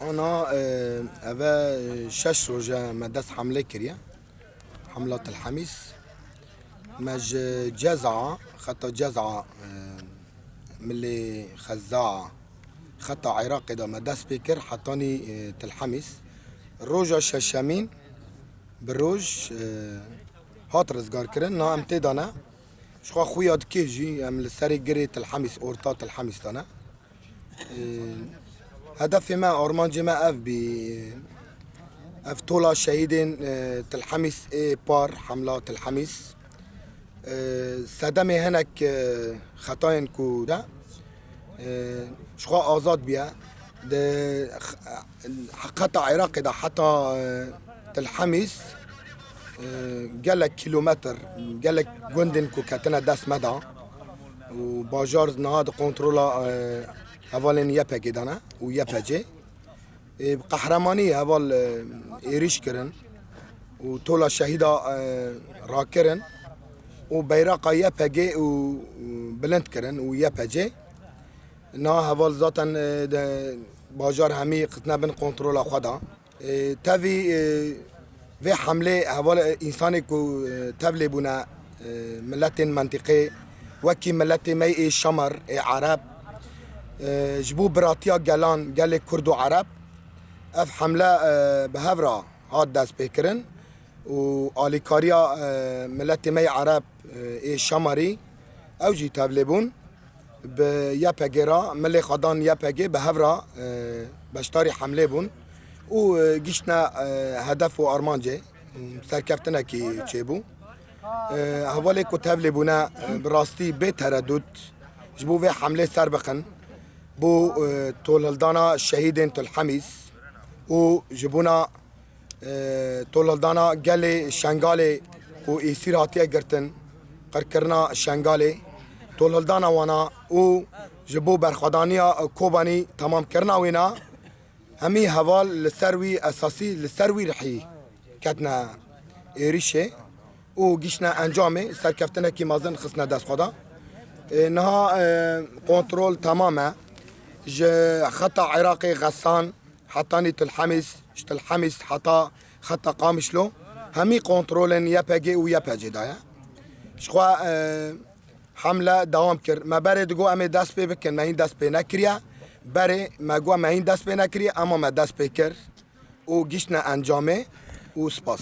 أنا أبا شش روجا مدس حملة كريا حملة الحميس مج جزعة خطا جزعة ملي خزاعة خطا عراقي دا مدس بيكر حطاني تلحميس روجا ششامين بالروج هات رزقار كرن نا امتدانا شخوا خويا دكيجي ام السري قريت الحميس اورطات الحميس تانا هدفي ما أورمانجي ما أف بي أف طولا شهيدين تلحميس إي بار حملات الحميس سدمي هناك خطاين كودا شخوا آزاد بيا ده قطع عراقي ده حتى تلحميس قالك كيلومتر قالك جندن كو كاتنا داس مدى وباجار نهاد كنترولا هفالين يبهجي دانا ويبهجي بقهرماني هفال إيريش كرن وطولا شهيدة راكرن وبيراقا يبهجي وبلند كرن ويبهجي نا هفال ذاتا باجار همي قتنا بن كنترولا خدا تافي في حملة هفال إنساني كو تبلي بنا ملتين منطقي وكي ملتي مي الشمر عرب جبو براتيا جالان قال كرد وعرب اف حمله بهفرا هاد داس بيكرن واليكاريا ملتي مي عرب اي شمري او جي تابلبون بياباجيرا ملي خدان ياباجي بهفرا بشتاري حمله بون وجيشنا هدف وارمانجي سركفتنا كي تشيبو هوالي كتابلي بونا براستي بتردد جبو في حمله سربقن بو طولدانا الشهيدين الحميس وجبونا طولدانا قالي شنغالي وإسيراتي قرتن قركرنا الشنغالي طولدانا وانا وجبو برخدانيا كوباني تمام كرنا وينا همي هوال للسروي أساسي للسروي رحي كتنا ريشة وجيشنا انجامي سركفتنا كي مازن خصنا داس خدا انها كنترول تماما خطا عراقي غسان حطاني تلحمس تلحمس حطا خطا قامشلو همي كنترولن يباجي ويباجي دايا شخوا حمله دوام كر ما برد جو امي داس بي بكن ما هين داس بي نكريا بري ما جو ما هين داس بي نكريا اما ما داس بي كر وجيشنا انجامي وسباس